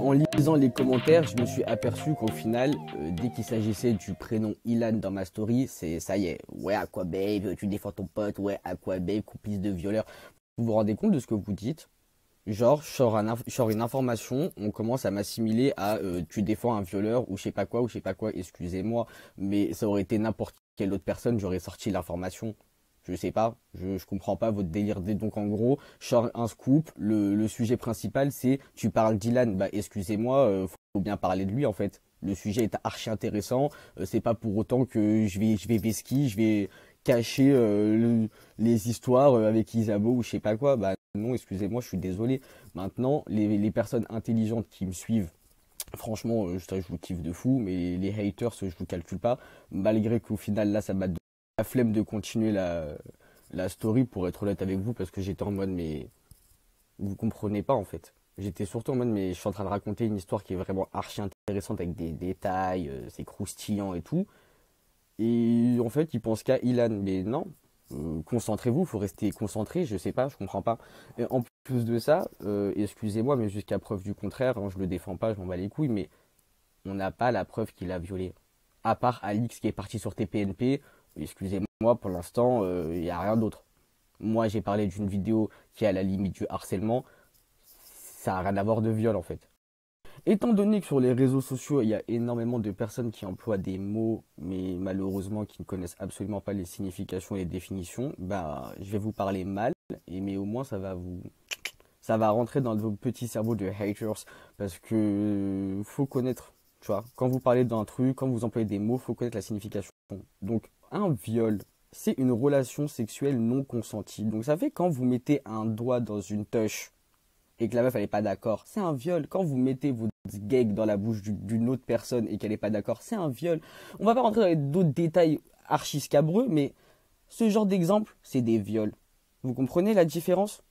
en lisant les commentaires, je me suis aperçu qu'au final, dès qu'il s'agissait du prénom Ilan dans ma story, c'est ça y est. Ouais, Aqua Babe, tu défends ton pote. Ouais, Aqua Babe, complice de violeur. Vous vous rendez compte de ce que vous dites? Genre, je sors une information, on commence à m'assimiler à tu défends un violeur ou je sais pas quoi, excusez-moi, mais ça aurait été n'importe quelle autre personne, j'aurais sorti l'information. Je sais pas, je comprends pas votre délire. Donc en gros, je sors un scoop, le sujet principal c'est tu parles d'Ilan, bah excusez-moi, faut bien parler de lui en fait. Le sujet est archi intéressant, c'est pas pour autant que je vais vesquiller, je vais cacher les histoires avec Isabeau ou je sais pas quoi. Bah non, excusez-moi, je suis désolé. Maintenant, les personnes intelligentes qui me suivent, franchement, ça, je vous kiffe de fou, mais les haters, je vous calcule pas. Malgré qu'au final, là, ça m'a donné la flemme de continuer la story, pour être honnête avec vous, parce que j'étais en mode, mais vous comprenez pas en fait. J'étais surtout en mode, mais je suis en train de raconter une histoire qui est vraiment archi intéressante avec des détails, c'est croustillant et tout. Et en fait, ils pensent qu'à Ilan, mais non. Concentrez-vous, faut rester concentré, je sais pas, je comprends pas. Et en plus de ça, excusez-moi, mais jusqu'à preuve du contraire, hein, je le défends pas, je m'en bats les couilles, mais on n'a pas la preuve qu'il a violé. À part Alix qui est parti sur TPNP, excusez-moi, pour l'instant, il n'y a rien d'autre. Moi, j'ai parlé d'une vidéo qui est à la limite du harcèlement, ça n'a rien à voir de viol en fait. Étant donné que sur les réseaux sociaux, il y a énormément de personnes qui emploient des mots, mais malheureusement qui ne connaissent absolument pas les significations et les définitions, bah, je vais vous parler mal, mais au moins ça va rentrer dans vos petits cerveaux de haters, parce que faut connaître, tu vois, quand vous parlez d'un truc, quand vous employez des mots, faut connaître la signification. Donc, un viol, c'est une relation sexuelle non consentie. Donc, ça fait quand vous mettez un doigt dans une touche et que la meuf elle est pas d'accord, c'est un viol. Quand vous mettez votre gag dans la bouche d'une autre personne et qu'elle est pas d'accord, c'est un viol. On va pas rentrer dans d'autres détails archi scabreux, mais ce genre d'exemple, c'est des viols. Vous comprenez la différence?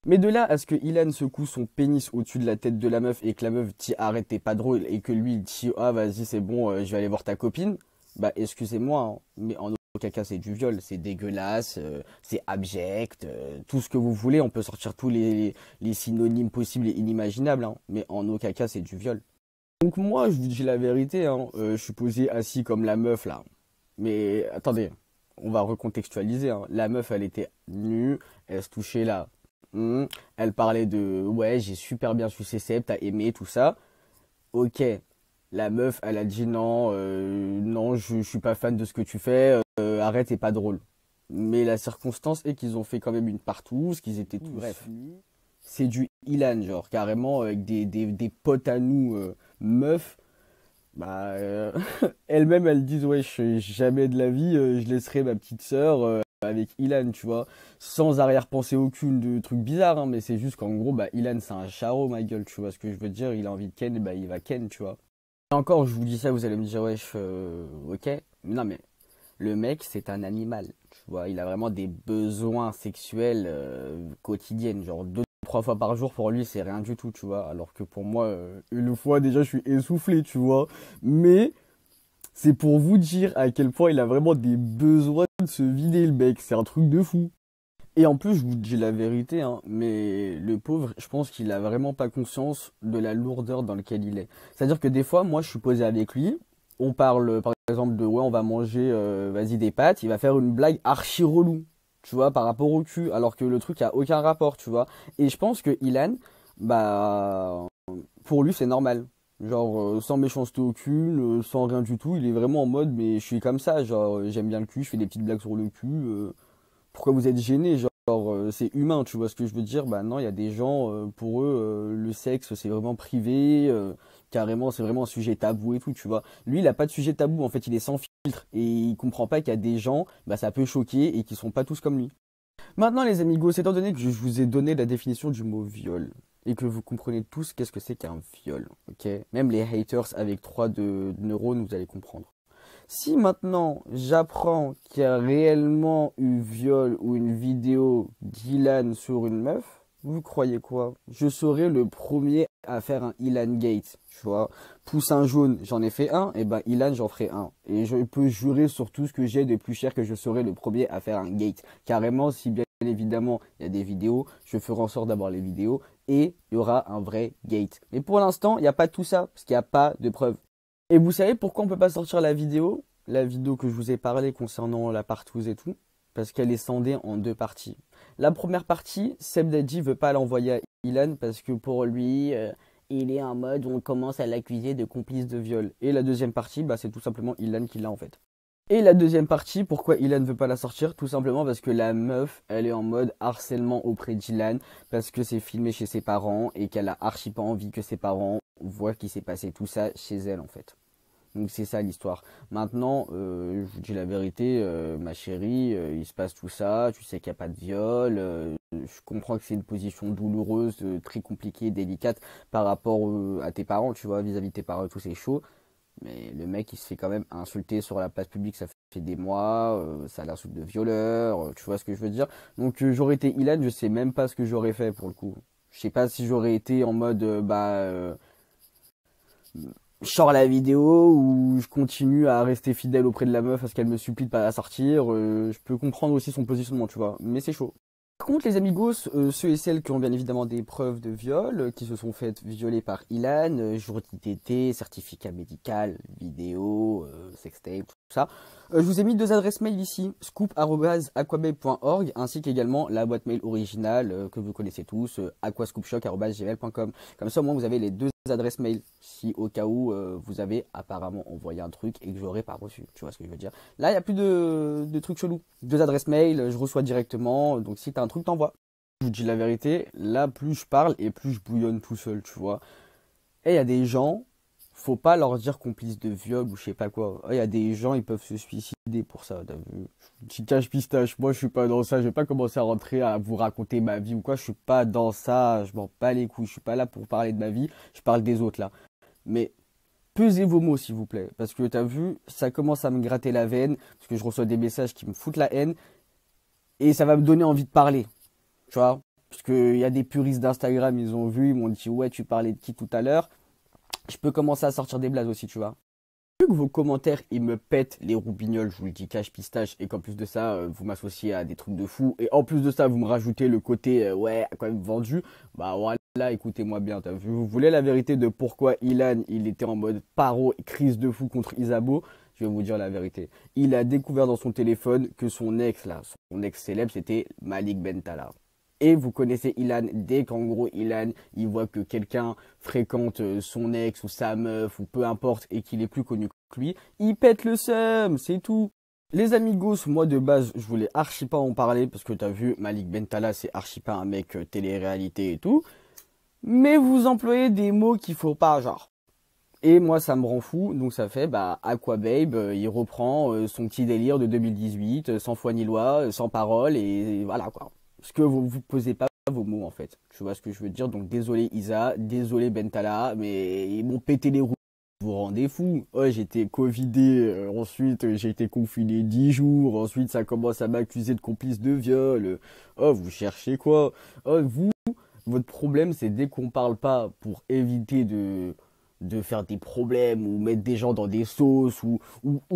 Mais de là à ce que Ilan secoue son pénis au-dessus de la tête de la meuf et que la meuf dit arrête t'es pas drôle et que lui il dit ah vas-y c'est bon je vais aller voir ta copine, bah excusez-moi hein, mais en aucun cas c'est du viol, c'est dégueulasse, c'est abject, tout ce que vous voulez, on peut sortir tous les synonymes possibles et inimaginables, hein, mais en aucun cas c'est du viol. Donc moi je vous dis la vérité, hein, je suis posé assis comme la meuf là, mais attendez, on va recontextualiser, hein. La meuf elle était nue, elle se touchait là. Elle parlait de ouais j'ai super bien sucé Seb, t'as aimé tout ça. Ok, la meuf elle a dit non, non je suis pas fan de ce que tu fais, arrête c'est pas drôle. Mais la circonstance est qu'ils ont fait quand même une partouze, qu'ils étaient tous bref. C'est du Ilan genre carrément avec des potes à nous meufs. Bah elles-mêmes elles disent ouais jamais de la vie je laisserai ma petite sœur avec Ilan, tu vois, sans arrière-pensée aucune de trucs bizarres, hein, mais c'est juste qu'en gros, bah, Ilan, c'est un charreau, ma gueule, tu vois ce que je veux dire, il a envie de ken, bah, il va ken, tu vois. Et encore, je vous dis ça, vous allez me dire, wesh, ok, non, mais le mec, c'est un animal, tu vois, il a vraiment des besoins sexuels quotidiens, genre 2, 3 fois par jour, pour lui, c'est rien du tout, tu vois, alors que pour moi, une fois, déjà, je suis essoufflé, tu vois, mais c'est pour vous dire à quel point il a vraiment des besoins de se vider le mec. C'est un truc de fou. Et en plus, je vous dis la vérité, hein, mais le pauvre, je pense qu'il a vraiment pas conscience de la lourdeur dans laquelle il est. C'est-à-dire que des fois, moi, je suis posé avec lui. On parle, par exemple, de ouais, on va manger, vas-y, des pâtes. Il va faire une blague archi relou, tu vois, par rapport au cul, alors que le truc a aucun rapport, tu vois. Et je pense que Ilan, bah, pour lui, c'est normal. Genre, sans méchanceté aucune, sans rien du tout. Il est vraiment en mode, mais je suis comme ça. Genre, j'aime bien le cul, je fais des petites blagues sur le cul. Pourquoi vous êtes gêné? Genre, c'est humain, tu vois ce que je veux dire? Bah non, il y a des gens, pour eux, le sexe, c'est vraiment privé. Carrément, c'est vraiment un sujet tabou et tout, tu vois. Lui, il a pas de sujet tabou. En fait, il est sans filtre. Et il comprend pas qu'il y a des gens, bah ça peut choquer et qui sont pas tous comme lui. Maintenant, les amigos, étant donné que je vous ai donné la définition du mot viol et que vous comprenez tous qu'est-ce que c'est qu'un viol, ok? Même les haters avec 3 de neurones, vous allez comprendre. Si maintenant j'apprends qu'il y a réellement eu viol ou une vidéo d'Ilan sur une meuf, vous croyez quoi? Je serai le premier à faire un Ilan Gate, tu vois. Poussin jaune, j'en ai fait un, et ben Ilan j'en ferai un. Et je peux jurer sur tout ce que j'ai de plus cher que je serai le premier à faire un gate. Carrément, si bien évidemment, il y a des vidéos, je ferai en sorte d'avoir les vidéos et il y aura un vrai gate. Mais pour l'instant, il n'y a pas tout ça parce qu'il n'y a pas de preuves. Et vous savez pourquoi on peut pas sortir la vidéo? La vidéo que je vous ai parlé concernant la partouze et tout, parce qu'elle est scindée en deux parties. La première partie, Seb Daddy veut pas l'envoyer à Ilan parce que pour lui, il est en mode où on commence à l'accuser de complice de viol. Et la deuxième partie, bah, c'est tout simplement Ilan qui l'a en fait. Et la deuxième partie, pourquoi Ilan ne veut pas la sortir? Tout simplement parce que la meuf, elle est en mode harcèlement auprès d'Ilan, parce que c'est filmé chez ses parents et qu'elle a archi pas envie que ses parents voient qu'il s'est passé tout ça chez elle en fait. Donc c'est ça l'histoire. Maintenant, je vous dis la vérité, ma chérie, il se passe tout ça, tu sais qu'il n'y a pas de viol, je comprends que c'est une position douloureuse, très compliquée, délicate par rapport à tes parents, tu vois, vis-à-vis de tes parents et tout, c'est chaud. Mais le mec, il se fait quand même insulter sur la place publique, ça fait des mois, ça l'insulte de violeur, tu vois ce que je veux dire. Donc j'aurais été Ilan, je sais même pas ce que j'aurais fait pour le coup. Je sais pas si j'aurais été en mode, je sors la vidéo ou je continue à rester fidèle auprès de la meuf parce qu'elle me supplie de pas la sortir. Je peux comprendre aussi son positionnement, tu vois, mais c'est chaud. Par contre, les amigos, ceux et celles qui ont bien évidemment des preuves de viol, qui se sont fait violer par Ilan, jour d'ITT, certificat médical, vidéo, sextape, tout ça. Je vous ai mis deux adresses mail ici, scoop@aquababe.org, ainsi qu'également la boîte mail originale que vous connaissez tous, aquascoopshock@gmail.com. Comme ça, au moins, vous avez les deux adresses mail, si au cas où vous avez apparemment envoyé un truc et que j'aurais pas reçu. Tu vois ce que je veux dire? Là, il n'y a plus de trucs chelous. Deux adresses mail, je reçois directement, donc si t'as un truc, t'envoies. Je vous dis la vérité, là, plus je parle et plus je bouillonne tout seul, tu vois. Et il y a des gens, faut pas leur dire complice de viol ou je sais pas quoi. Il y a des gens, ils peuvent se suicider pour ça, t'as vu. Petit cache pistache, moi je suis pas dans ça, je vais pas commencer à rentrer à vous raconter ma vie ou quoi, je suis pas dans ça, je m'en bats les couilles, je suis pas là pour parler de ma vie, je parle des autres là. Mais pesez vos mots s'il vous plaît, parce que t'as vu, ça commence à me gratter la veine, parce que je reçois des messages qui me foutent la haine, et ça va me donner envie de parler, tu vois. Parce qu'il y a des puristes d'Instagram, ils ont vu, ils m'ont dit ouais tu parlais de qui tout à l'heure. Je peux commencer à sortir des blagues aussi, tu vois. Vu que vos commentaires, ils me pètent les roubignoles, je vous le dis cache pistache, et qu'en plus de ça, vous m'associez à des trucs de fou, et en plus de ça, vous me rajoutez le côté, ouais, quand même vendu, bah voilà, écoutez-moi bien, t'as vu, vous voulez la vérité de pourquoi Ilan, il était en mode paro, crise de fou contre Isabeau, je vais vous dire la vérité. Il a découvert dans son téléphone que son ex, là, son ex célèbre, c'était Malik Bentala. Et vous connaissez Ilan, dès qu'en gros Ilan, il voit que quelqu'un fréquente son ex ou sa meuf ou peu importe et qu'il est plus connu que lui, il pète le seum, c'est tout. Les amigos, moi de base, je voulais archi pas en parler parce que t'as vu, Malik Bentala, c'est archi pas un mec télé-réalité et tout. Mais vous employez des mots qu'il faut pas, genre. Et moi, ça me rend fou, donc ça fait, bah, Aquababe, il reprend son petit délire de 2018, sans foi ni loi, sans parole, et voilà quoi. Parce que vous posez pas vos mots en fait. Tu vois ce que je veux dire? Donc désolé Isa, désolé Bentala, mais ils m'ont pété les roues. Vous vous rendez fou? Oh, j'étais covidé, ensuite j'ai été confiné 10 jours, ensuite ça commence à m'accuser de complice de viol. Oh, vous cherchez quoi? Oh, vous, votre problème c'est dès qu'on parle pas pour éviter de faire des problèmes ou mettre des gens dans des sauces ou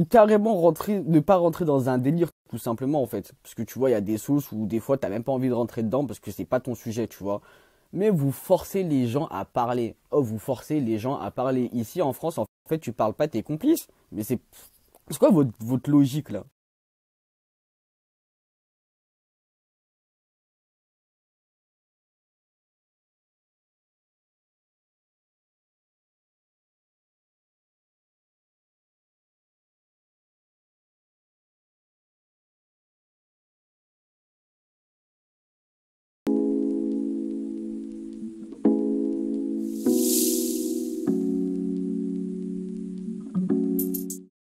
carrément rentrer, ne pas rentrer dans un délire tout simplement en fait. Parce que tu vois, il y a des sauces où des fois t'as même pas envie de rentrer dedans parce que c'est pas ton sujet, tu vois. Mais vous forcez les gens à parler. Oh, vous forcez les gens à parler. Ici en France, en fait, tu parles pas, t'es complice. Mais c'est quoi votre logique là?